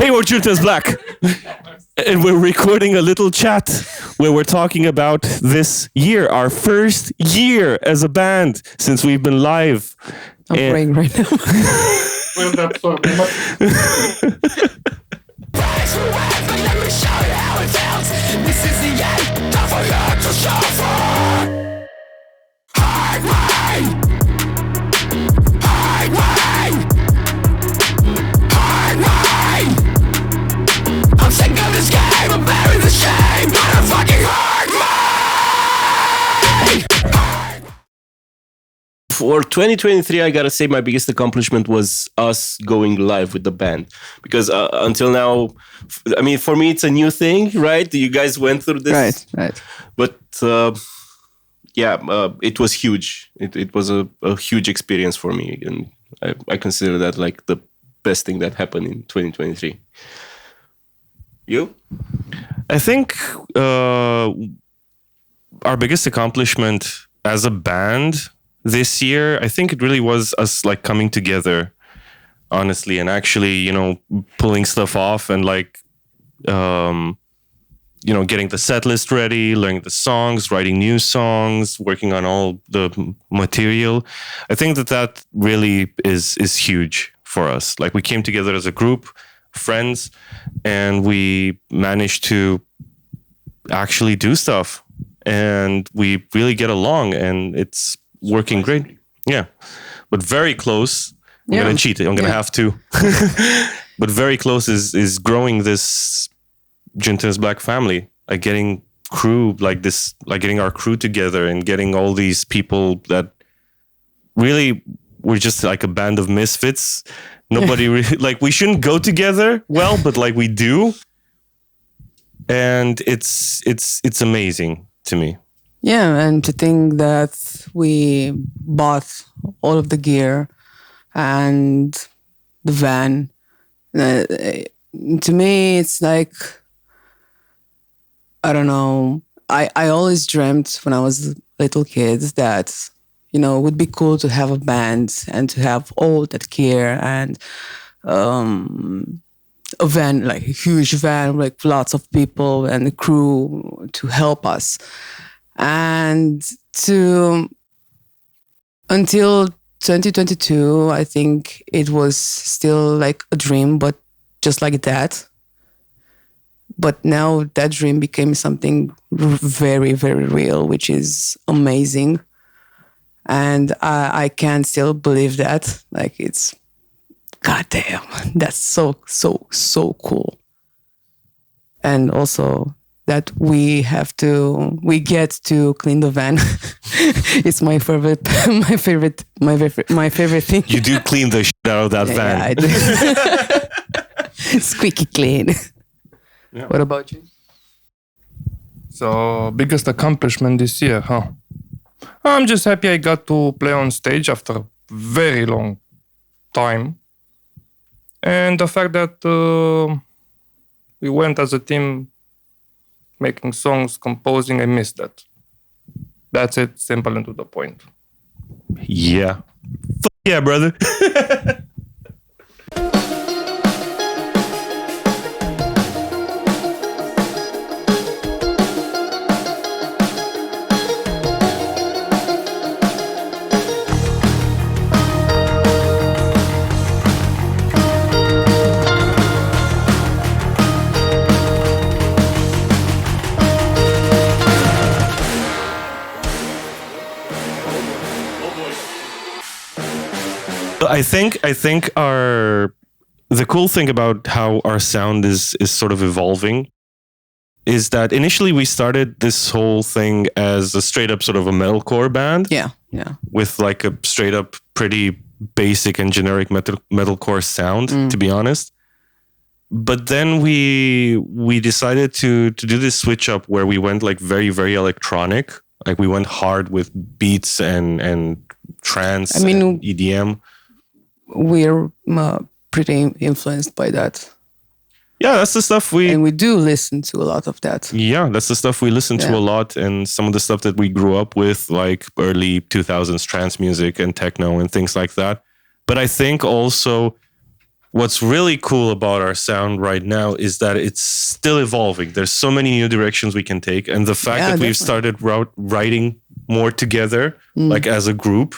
Hey, we're Juntas Black. And we're recording a little chat where we're talking about this year, our first year as a band since we've been live. I'm praying right now. Well, that's so much. Let me show you how it feels. This is the end, time for you to suffer. Highway, highway, highway. I'm sick of this game, I'm bearing the shame. But I'm fucking highway. For 2023, I gotta say my biggest accomplishment was us going live with the band. Because until now, I mean, for me, it's a new thing, right? You guys went through this. Right. But it was huge. It was a huge experience for me. And I consider that like the best thing that happened in 2023. You? I think our biggest accomplishment as a band this year, I think it really was us like coming together, honestly, and actually, you know, pulling stuff off and like, you know, getting the set list ready, learning the songs, writing new songs, working on all the material. I think that really is huge for us. Like we came together as a group, friends, and we managed to actually do stuff, and we really get along, and it's working great. Yeah. But very close. I'm going to cheat. I'm going to have to. But very close is growing this Juntas Black family. Like getting crew like this, like getting our crew together and getting all these people that really we're just like a band of misfits. Nobody really, like we shouldn't go together well, but like we do. And it's amazing to me. Yeah, and to think that we bought all of the gear and the van. To me, it's like, I don't know. I always dreamt when I was a little kid that, you know, it would be cool to have a band and to have all that gear and a van, like a huge van, like lots of people and the crew to help us. And until 2022, I think it was still like a dream, but just like that. But now that dream became something very, very real, which is amazing. And I can't still believe that. Like it's, goddamn, that's so cool. And also that we get to clean the van. It's my favorite thing. You do clean the shit out of that van. Yeah, I do. Squeaky clean. Yeah. What about you? So, biggest accomplishment this year, huh? I'm just happy I got to play on stage after a very long time. And the fact that we went as a team making songs, composing, I miss that. That's it, simple and to the point. Yeah. Yeah, brother. I think the cool thing about how our sound is sort of evolving is that initially we started this whole thing as a straight up sort of a metalcore band. Yeah. With like a straight up pretty basic and generic metalcore sound, to be honest. But then we decided to do this switch up where we went like very, very electronic. Like we went hard with beats and trance and EDM. We're pretty influenced by that. Yeah, that's the stuff and we do listen to a lot of that. Yeah, that's the stuff we listen to a lot, and some of the stuff that we grew up with, like early 2000s trance music and techno and things like that. But I think also what's really cool about our sound right now is that it's still evolving. There's so many new directions we can take, and the fact that we've started writing more together, like as a group,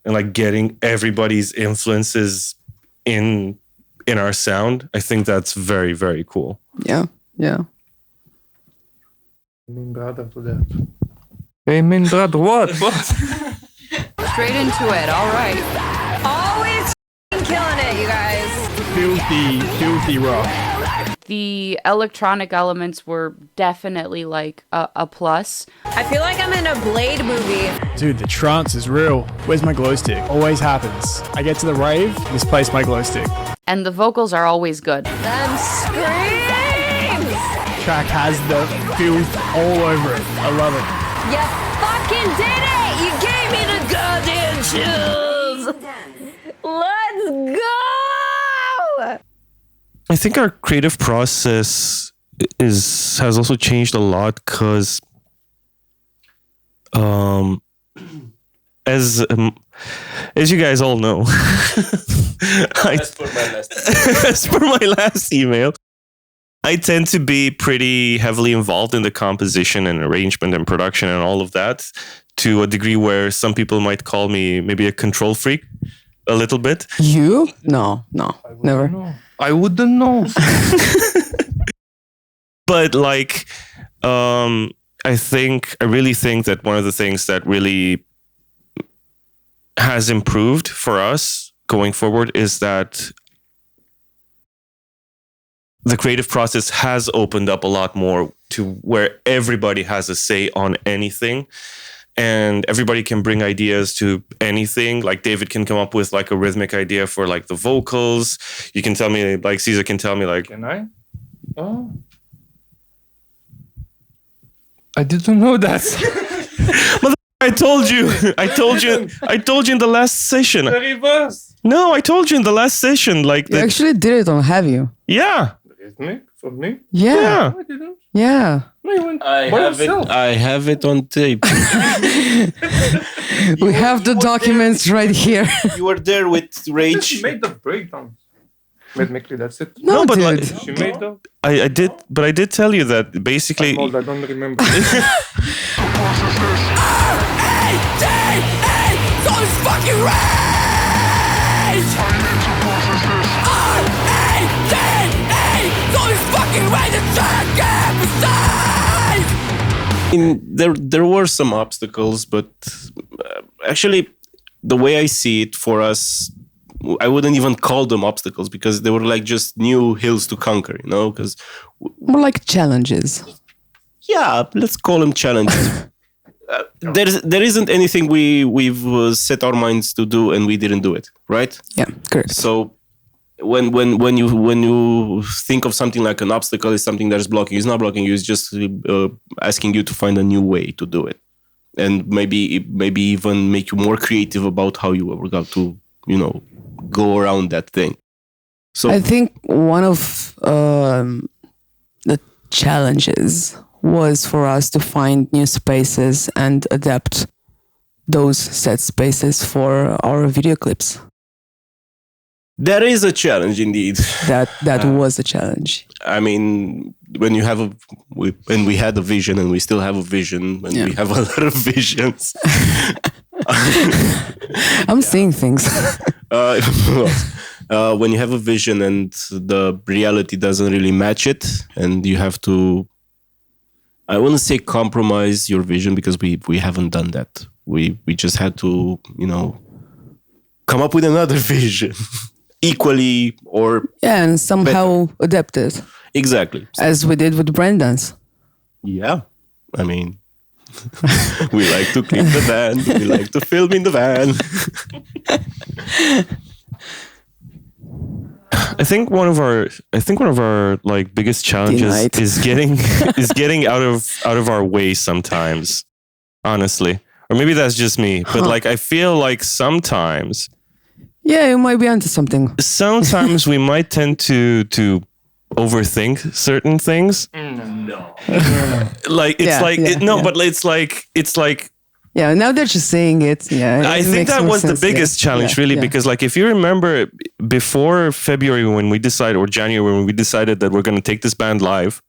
and like getting everybody's influences in our sound, I think that's very, very cool. Yeah. Amen, brother, to that. Amen, brother. What? Straight into it. All right. Always killing it, you guys. Filthy rock. The electronic elements were definitely like a plus. I feel like I'm in a Blade movie. Dude, the trance is real. Where's my glow stick? Always happens. I get to the rave, misplace my glow stick. And the vocals are always good. Them screams! Track has the filth all over it. I love it. You fucking did it! You gave me the goddamn chills! Let's go! I think our creative process has also changed a lot because as you guys all know, as per my last email, I tend to be pretty heavily involved in the composition and arrangement and production and all of that, to a degree where some people might call me maybe a control freak a little bit. You? No, never. I wouldn't know. But like, I really think that one of the things that really has improved for us going forward is that the creative process has opened up a lot more to where everybody has a say on anything, and everybody can bring ideas to anything. Like David can come up with like a rhythmic idea for like the vocals. You can tell me, like Caesar can tell me like, Can I? Oh. I didn't know that. I told you in the last session. The reverse. No, I told you in the last session, like You that. actually did it on Have You? Yeah. Rhythmic for me? Yeah. I didn't. Yeah. No, you went I by have yourself. it. I have it on tape. We have the documents right here. You were there with She Rage. made the breakdown. Rhythmically, that's it. No, but dude. like, She made the. I did, but I did tell you that basically. Hold, I don't remember. R-A-D-A, so it's fucking rage! R-A-D-A, so it's fucking rage! The track There were some obstacles, but actually, the way I see it for us, I wouldn't even call them obstacles because they were like just new hills to conquer, you know? Because More like challenges. yeah, let's call them challenges. There isn't anything we've set our minds to do and we didn't do it, right? Yeah, correct. So when you think of something like an obstacle, is something that is blocking you. It's not blocking you. It's just asking you to find a new way to do it, and maybe even make you more creative about how you were going to, go around that thing. So I think one of the challenges was for us to find new spaces and adapt those set spaces for our video clips. that is a challenge indeed. That was a challenge. I mean, when you have when we had a vision and we still have a vision and we have a lot of visions. I'm seeing things. When you have a vision and the reality doesn't really match it, and you have to, I wouldn't say compromise your vision because we haven't done that. We just had to, come up with another vision, equally or And somehow adapt it, exactly as we did with Brandon's. Yeah, I mean, we like to clean the van. We like to film in the van. I think one of our like biggest challenges Denied. is getting out of our way sometimes, honestly. Or maybe that's just me, but like I feel like sometimes Yeah, you might be onto something. we might tend to overthink certain things. Like it's Yeah, like yeah, no, yeah. but it's like Yeah, now that you're saying it, yeah. I it think makes that more was the sense. biggest Yeah, challenge, yeah, really, yeah. because like if you remember before February when we decided, or January when we decided that we're going to take this band live,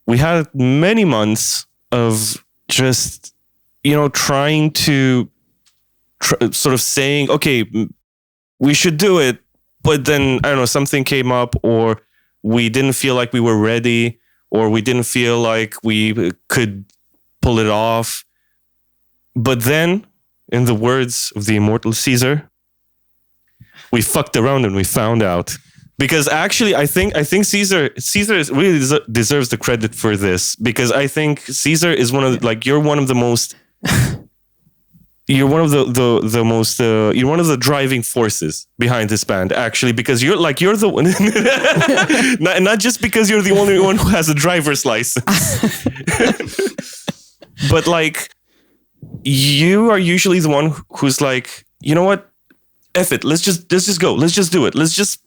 we had many months of just, trying to sort of saying, okay, we should do it, but then I don't know, something came up, or we didn't feel like we were ready, or we didn't feel like we could pull it off. But then, in the words of the immortal Caesar, we fucked around and we found out. Because actually, I think Caesar really deserves the credit for this, because I think Caesar is you're one of the most. You're one of the most you're one of the driving forces behind this band, actually, because you're the one, not just because you're the only one who has a driver's license, but like you are usually the one who's like, you know what, F it, let's just go, let's just do it, let's just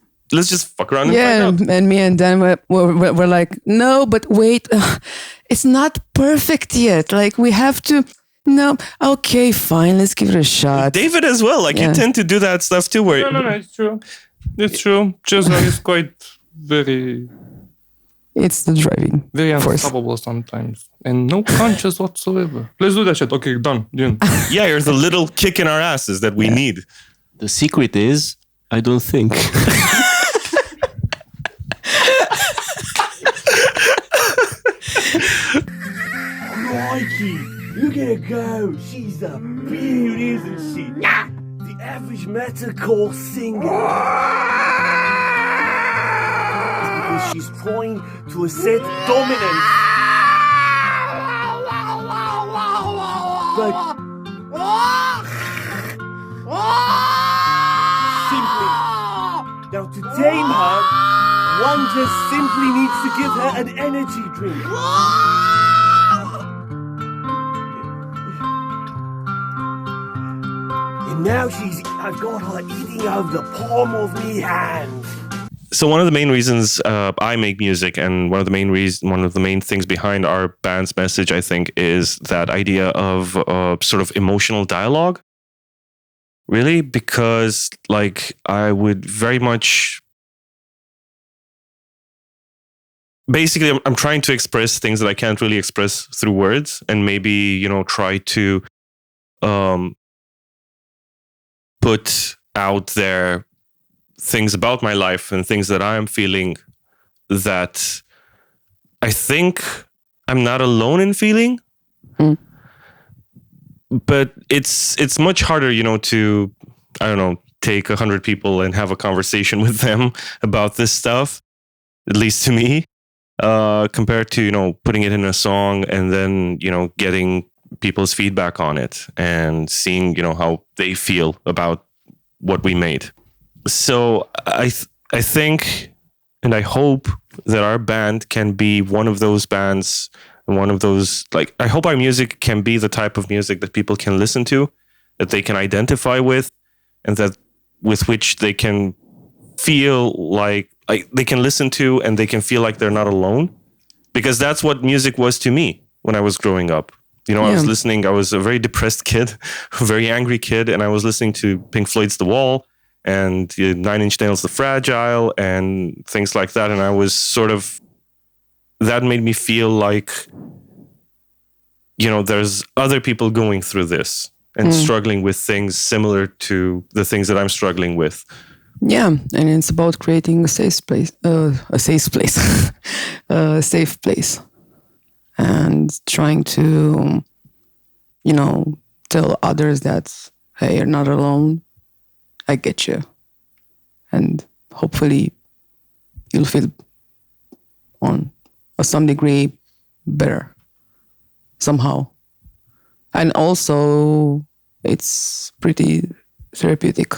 fuck around and find out. And me and Dan were like, no, but wait, it's not perfect yet. Like we have to. No, okay, fine. Let's give it a shot. David as well. Like you tend to do that stuff too. Where No, it's true. It's true. Cesar is quite very It's the driving force. unstoppable sometimes, and no conscience whatsoever. Let's do that shit. Okay, done. Done. yeah, you're the little kick in our asses that we need. The secret is, I don't think. Crikey, look at her go. She's a beauty, isn't she? Yeah. The average metalcore singer. Because she's trying to assert dominance. But simply, now to tame her, one just simply needs to give her an energy drink. And now I've got her eating out of the palm of me hand. So one of the main reasons I make music, and one of the main things behind our band's message, I think, is that idea of sort of emotional dialogue. Really, because like I would very much, basically, I'm trying to express things that I can't really express through words, and maybe try to put out there things about my life and things that I am feeling that I think I'm not alone in feeling. Mm. But it's much harder, to, I don't know, take 100 people and have a conversation with them about this stuff, at least to me, compared to, putting it in a song and then, getting people's feedback on it and seeing, how they feel about what we made. So I think, and I hope that our band can be one of those bands, one of those, like, I hope our music can be the type of music that people can listen to, that they can identify with, and that with which they can feel like they can listen to and they can feel like they're not alone. Because that's what music was to me when I was growing up. I was listening, I was a very depressed kid, a very angry kid, and I was listening to Pink Floyd's The Wall and Nine Inch Nails' The Fragile and things like that. And I was sort of, that made me feel like, there's other people going through this and struggling with things similar to the things that I'm struggling with. Yeah, and it's about creating a safe place, a safe place, and trying to, tell others that, hey, you're not alone. I get you, and hopefully, you'll feel on some degree better somehow. And also, it's pretty therapeutic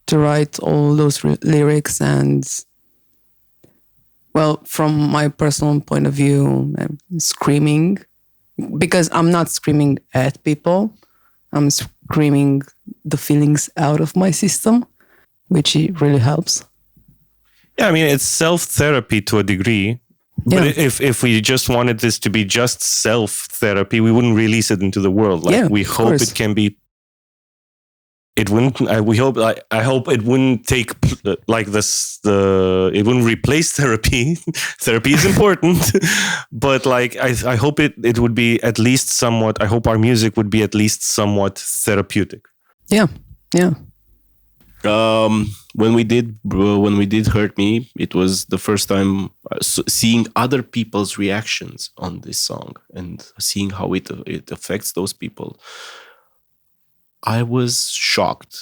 to write all those lyrics. And, well, from my personal point of view, I'm screaming, because I'm not screaming at people. I'm screaming the feelings out of my system, which really helps. Yeah, I mean, it's self-therapy to a degree, But if we just wanted this to be just self therapy, we wouldn't release it into the world. Like we hope course. it can be. It wouldn't. We hope. I hope it wouldn't take like this. It wouldn't replace therapy. Therapy is important, but like I hope it would be at least somewhat. I hope our music would be at least somewhat therapeutic. Yeah. When we did Hurt Me, it was the first time seeing other people's reactions on this song and seeing how it affects those people. I was shocked,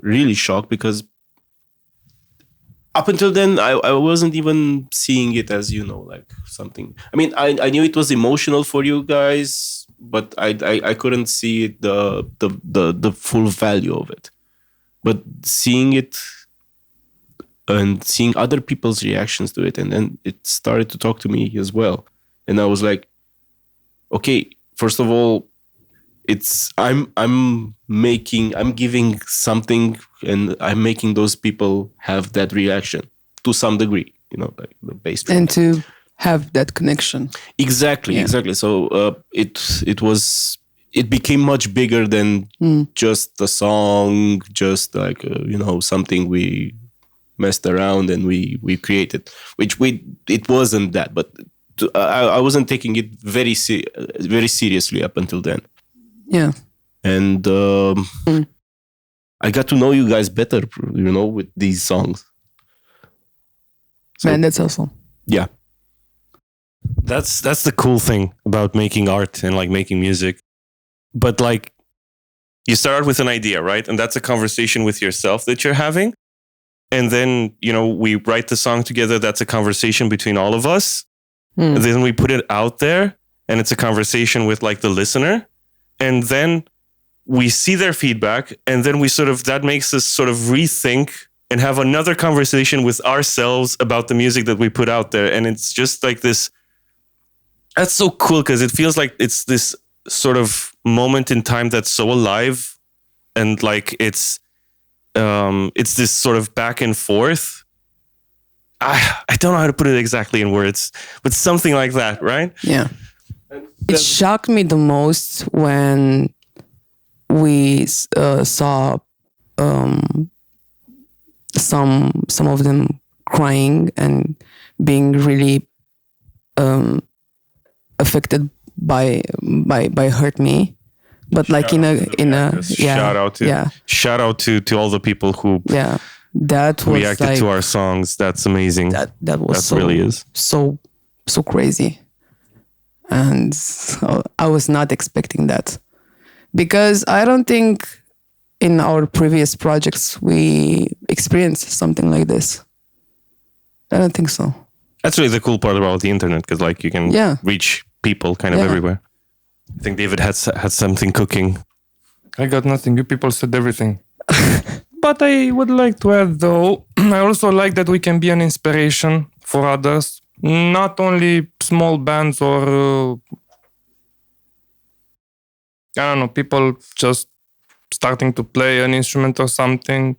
really shocked, because up until then I wasn't even seeing it as, like something. I mean, I knew it was emotional for you guys, but I couldn't see the full value of it. But seeing it and seeing other people's reactions to it, and then it started to talk to me as well. And I was like, okay, first of all, I'm giving something, and I'm making those people have that reaction to some degree, like the bass drum. And to have that connection. Exactly. So it became much bigger than just a song, just like something we messed around and we created, which it wasn't that, but I wasn't taking it very seriously up until then. Yeah. And I got to know you guys better, with these songs. Man, that's awesome. Yeah. That's the cool thing about making art and like making music. But like, you start with an idea, right? And that's a conversation with yourself that you're having. And then, we write the song together. That's a conversation between all of us. And then we put it out there, and it's a conversation with like the listener. And then we see their feedback. And then that makes us sort of rethink and have another conversation with ourselves about the music that we put out there. And it's just like this. That's so cool, because it feels like it's this sort of moment in time that's so alive, and like it's this sort of back and forth. I don't know how to put it exactly in words, but something like that, right? Yeah. It shocked me the most when we saw some of them crying and being really affected by Hurt Me, but like in a shout out to all the people who that was reacted like, to our songs. That's amazing. That was really is so crazy, and so I was not expecting that, because I don't think in our previous projects we experienced something like this. I don't think so. That's really the cool part about the internet, because like you can reach people kind of everywhere. I think David had something cooking. I got nothing. You people said everything. But I would like to add, though, I also like that we can be an inspiration for others. Not only small bands or, I don't know, people just starting to play an instrument or something.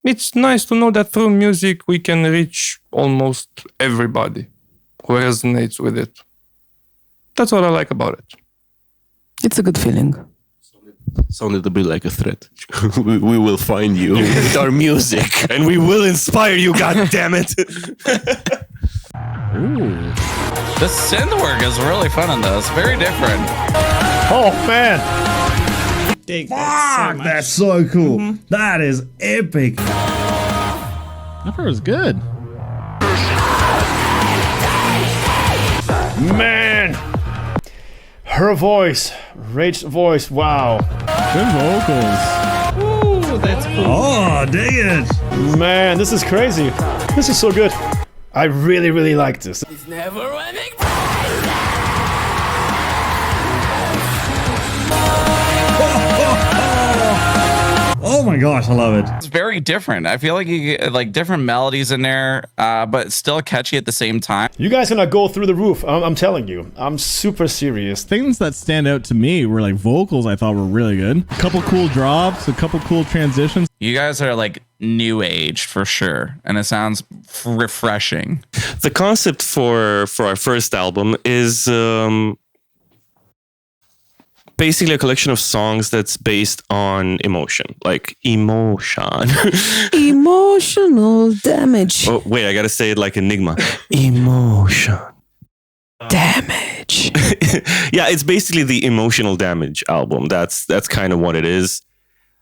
It's nice to know that through music we can reach almost everybody who resonates with it. That's what I like about it. It's a good feeling. Sounded a bit like a threat. we will find you with our music, and we will inspire you. God damn it! Ooh. The synth work is really fun on this. Very different. Oh man! Fuck, that's so cool. That is epic. That part was good. Man, her voice, Rachel's voice. Wow. Good vocals. Ooh, that's cool. Oh, dang it. Man, this is crazy. This is so good. I really, really like this. It's never ending. Oh my gosh, I love it. It's very different. I feel like you get like different melodies in there, but still catchy at the same time. You guys gonna go through the roof. I'm telling you. I'm super serious. Things that stand out to me were like vocals I thought were really good. A couple cool drops, a couple cool transitions. You guys are like new age for sure, and it sounds refreshing. The concept for our first album is basically a collection of songs that's based on emotion, like emotion. Emotional damage. Oh wait, I gotta say it like Enigma. Emotion. Damage. Yeah, it's basically the emotional damage album. That's kind of what it is.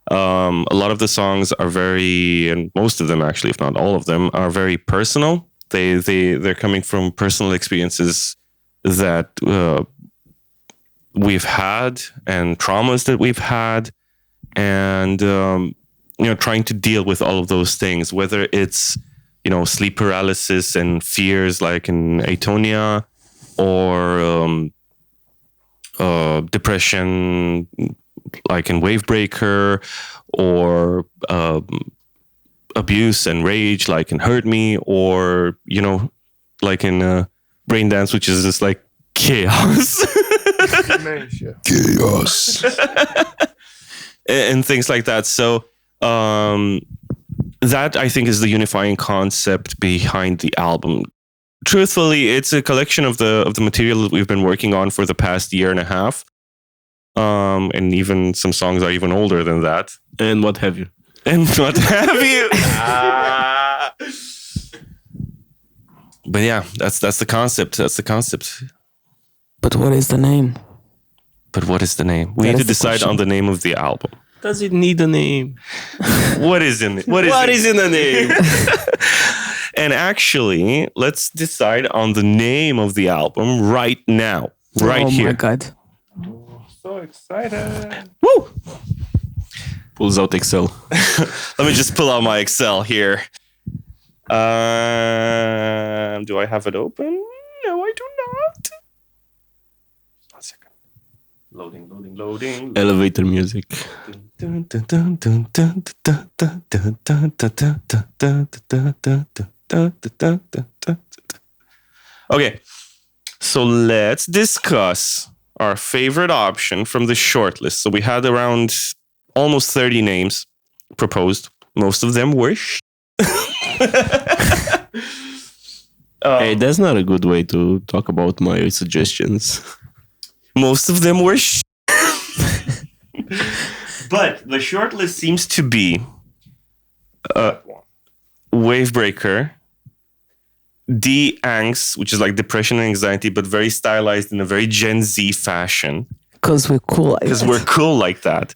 A lot of the songs are very, and most of them actually, if not all of them, are very personal. They're coming from personal experiences that we've had and traumas that we've had, and trying to deal with all of those things, whether it's sleep paralysis and fears like in Atonia, or depression like in Wavebreaker, or abuse and rage like in Hurt Me, or like in Brain Dance, which is just like chaos. Chaos. And things like that. So that I think is the unifying concept behind the album. Truthfully, it's a collection of the material that we've been working on for the past year and a half. And even some songs are even older than that. And what have you? And what have you? But yeah, that's the concept. That's the concept. But what is the name? But what is the name? We need to decide on the name of the album. Does it need a name? What is in it? What is in the name? And actually, let's decide on the name of the album right now. Right here. Oh my God. So excited. Woo! Pulls out Excel. Let me just pull out my Excel here. Do I have it open? No, I do not. 1 second. Loading. Elevator music. Okay, so let's discuss our favorite option from the shortlist. So we had around almost 30 names proposed. Most of them were hey, that's not a good way to talk about my suggestions. Most of them were But the shortlist seems to be Wavebreaker, D-Angst, which is like depression and anxiety, but very stylized in a very Gen Z fashion. Because we're cool like that. Because we're cool like that.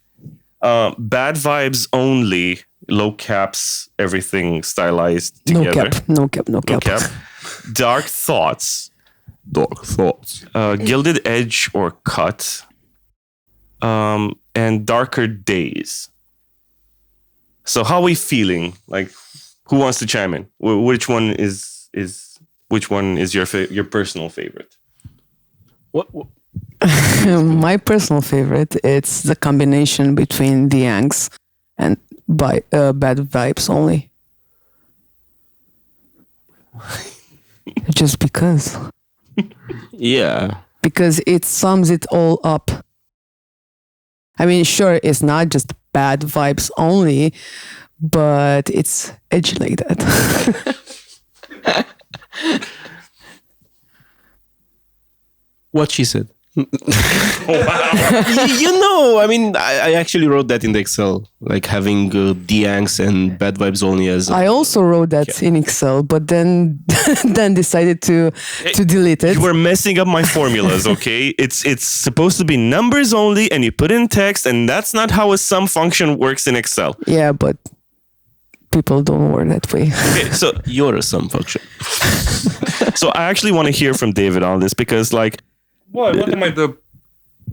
Bad Vibes Only, low caps, everything stylized together. No cap. Dark Thoughts. Gilded Edge or Cut. And Darker Days. So how are we feeling? Like, who wants to chime in? Which one is your personal favorite? What? My personal favorite, it's the combination between the Angst and Bad Vibes Only. Just because. Yeah. Because it sums it all up. I mean, sure, it's not just Bad Vibes Only, but it's edgy like that. What she said. Wow. I mean, I actually wrote that in the Excel, like having D-Angst and Bad Vibes Only as... I also wrote that in Excel, but then decided to delete it. You were messing up my formulas, okay? It's supposed to be numbers only, and you put in text, and that's not how a sum function works in Excel. Yeah, but people don't work that way. Okay, so you're a sum function. So I actually want to hear from David on this, because like... What am I, the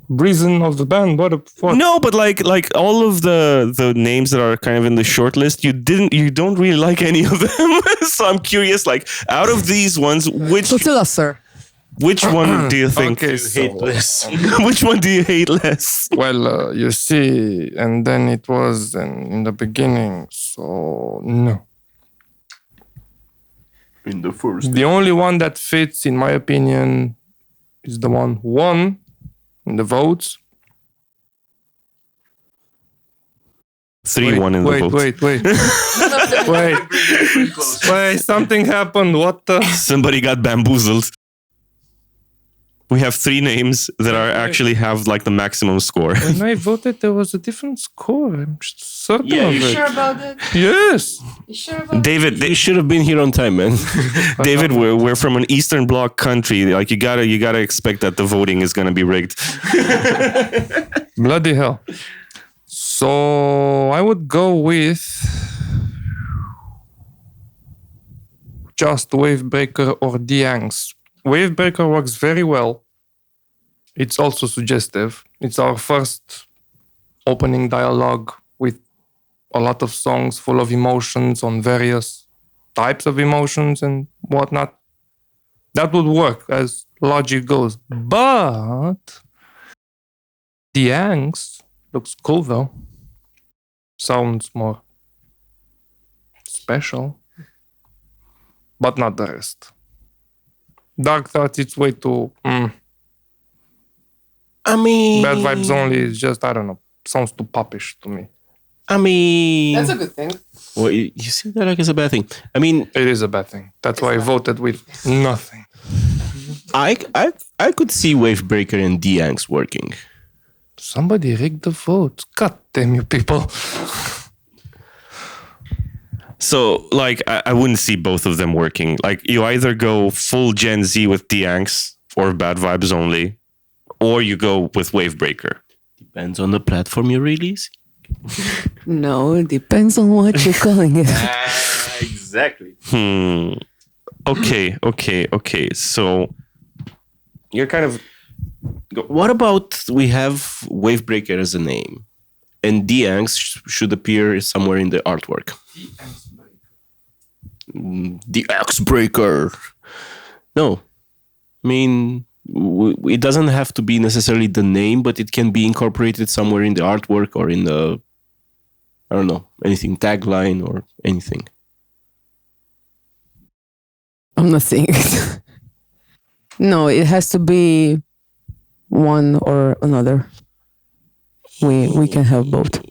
reason of the band? What? No, but like all of the names that are kind of in the short list, you don't really like any of them. So I'm curious, like out of these ones, So tell us, sir. Which one do you think Okay, you hate so- less? Which one do you hate less? Well, you see, and then it was in the beginning, so no. In the first. The only one that fits, in my opinion, is the one who won in the votes. 3-1 in the vote. Wait, something happened. What the? Somebody got bamboozled. We have 3 names that are actually have like the maximum score. When I voted, there was a different score. I'm certain of You it. sure about that? Yes. You sure about David, You should have been here on time, man. David, we're from an Eastern Bloc country. Like you gotta expect that the voting is gonna be rigged. Bloody hell. So I would go with just Wavebreaker or Dianx. Wavebreaker works very well. It's also suggestive. It's our first opening dialogue with a lot of songs full of emotions on various types of emotions and whatnot. That would work as logic goes. But Dianx looks cool though. Sounds more special. But not the rest. Dark Thoughts, it's way too... I mean... Bad Vibes Only is just, I don't know, sounds too popish to me. I mean... That's a good thing. Well, you see that like it's a bad thing. I mean... It is a bad thing. That's why I voted with nothing. I could see Wavebreaker and Dianx working. Somebody rigged the vote. God damn you people. So, like, I wouldn't see both of them working. Like, you either go full Gen Z with Dianx or Bad Vibes Only, or you go with Wavebreaker. Depends on the platform you release. No, it depends on what you're calling it. Exactly. Okay. So, you're kind of... What about we have Wavebreaker as a name, and Dianx should appear somewhere in the artwork? The Axe Breaker. No, I mean it doesn't have to be necessarily the name, but it can be incorporated somewhere in the artwork or in the, I don't know, anything, tagline or anything. I'm not saying it. No, it has to be one or another. We can have both.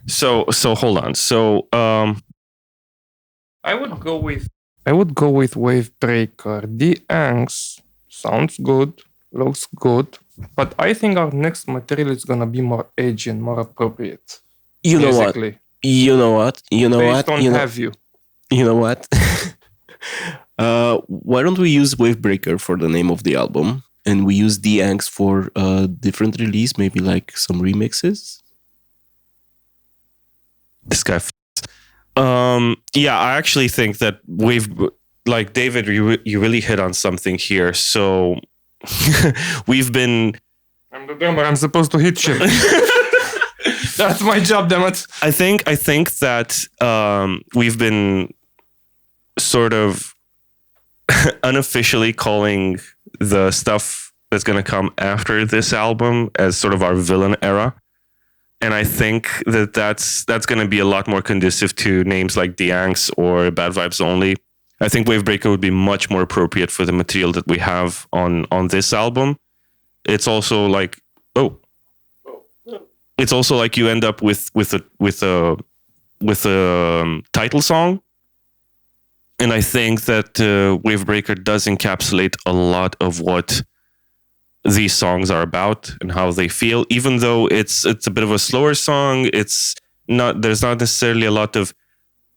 So hold on. So I would go with Wavebreaker. Dianx sounds good, looks good, but I think our next material is gonna be more edgy and more appropriate. You know what? You know what? You know what? Based on Have You. You know what? Why don't we use Wavebreaker for the name of the album, and we use Dianx for a different release, maybe like some remixes? This guy. Yeah, I actually think that like David, you really hit on something here. So we've been. I'm the drummer. I'm supposed to hit shit. That's my job, damn it. I think that we've been sort of unofficially calling the stuff that's going to come after this album as sort of our villain era. And I think that that's going to be a lot more conducive to names like Dianx or Bad Vibes Only. I think Wavebreaker would be much more appropriate for the material that we have on this album. It's also like it's also like you end up with a title song, and I think that Wavebreaker does encapsulate a lot of what these songs are about and how they feel. Even though it's a bit of a slower song, there's not necessarily a lot of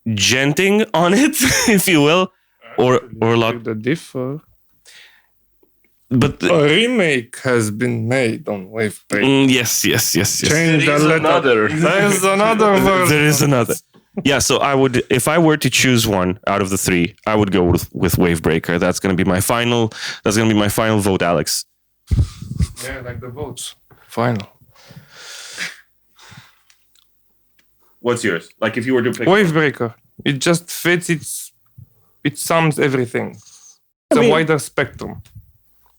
genting on it, if you will, or a lot. The differ. But a remake has been made on Wavebreaker. Yes. Change the letter. There's another version. There is another. Yeah, so I would, if I were to choose one out of the 3, I would go with Wavebreaker. That's going to be my final vote, Alex. Yeah, like the votes. Final. What's yours? Like if you were to pick Wavebreaker. It just fits. It sums everything. It's a wider spectrum.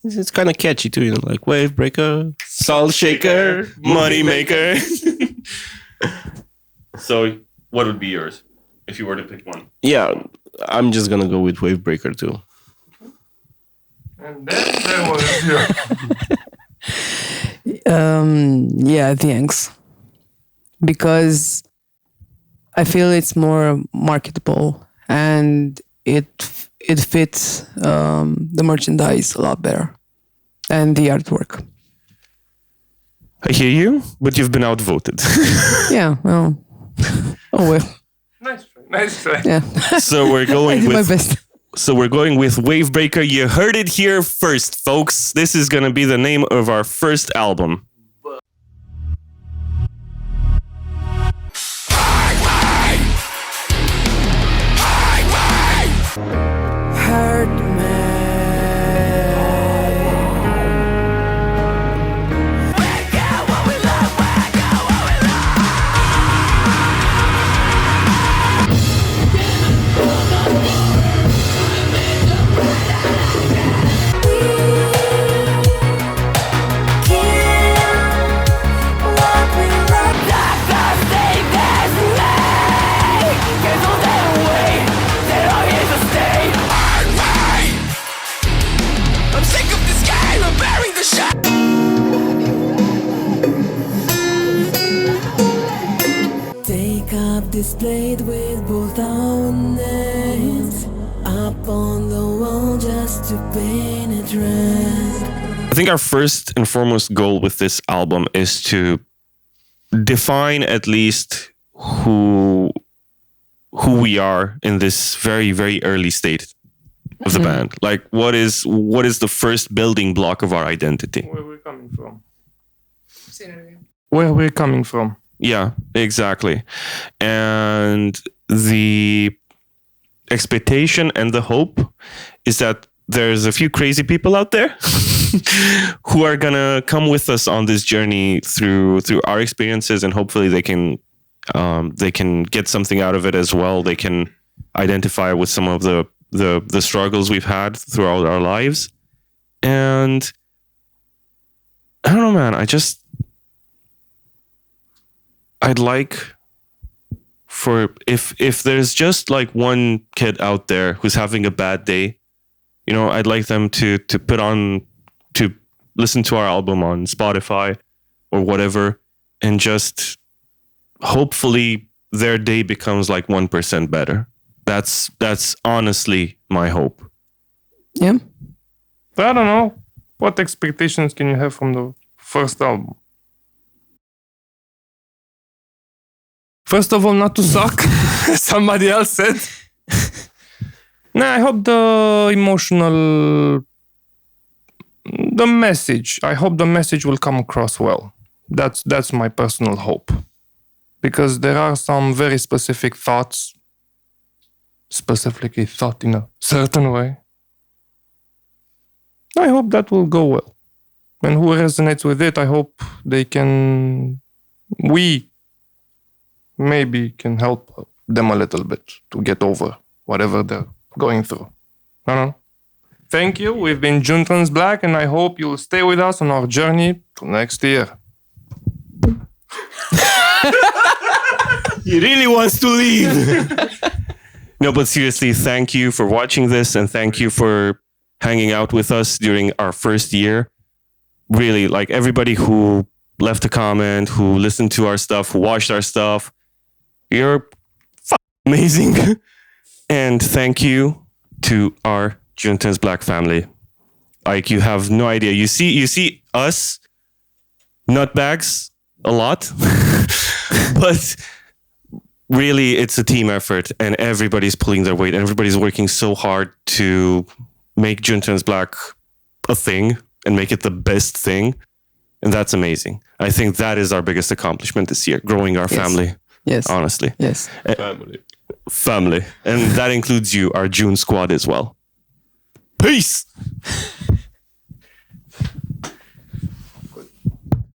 It's kind of catchy too, you know, like Wavebreaker, Salt Shaker, Money Maker. So, what would be yours if you were to pick one? Yeah, I'm just gonna go with Wavebreaker too. And then there was Yeah, Dianx. because I feel it's more marketable and it fits the merchandise a lot better and the artwork. I hear you, but you've been outvoted. Yeah, well, oh well. Nice try. Yeah. So we're I going did my with best. So we're going with Wavebreaker. You heard it here first, folks. This is gonna be the name of our first album. Hurt me. I'm sick of this game of bearing the shot. Take up this blade with both our names up on the wall just to penetrate. I think our first and foremost goal with this album is to define at least who we are in this very, very early state of the band. Like what is the first building block of our identity? Where we're coming from. Where we're coming from. Yeah, exactly. And the expectation and the hope is that there's a few crazy people out there who are gonna come with us on this journey through our experiences, and hopefully they can get something out of it as well. They can identify with some of the struggles we've had throughout our lives. And I don't know, man, I'd like for if there's just like one kid out there who's having a bad day, you know, I'd like them to listen to our album on Spotify or whatever, and just hopefully their day becomes like 1% better. That's honestly my hope. Yeah. But I don't know. What expectations can you have from the first album? First of all, not to suck. Somebody else said. I hope the message. I hope the message will come across well. That's my personal hope. Because there are some very specific thoughts, specifically thought in a certain way. I hope that will go well. And who resonates with it, I hope we maybe can help them a little bit to get over whatever they're going through. I don't know. Thank you. We've been Juntrans Black, and I hope you'll stay with us on our journey to next year. He really wants to leave. No, but seriously, thank you for watching this, and thank you for hanging out with us during our first year. Really, like everybody who left a comment, who listened to our stuff, who watched our stuff, you're amazing. And thank you to our Juntrans Black family. Like, you have no idea. You see us nutbags a lot, but really it's a team effort, and everybody's pulling their weight, and everybody's working so hard to make Juntrans Black a thing and make it the best thing. And that's amazing. I think that is our biggest accomplishment this year, growing our family. Yes. Honestly. Yes. Family. And that includes you, our June squad as well. Peace!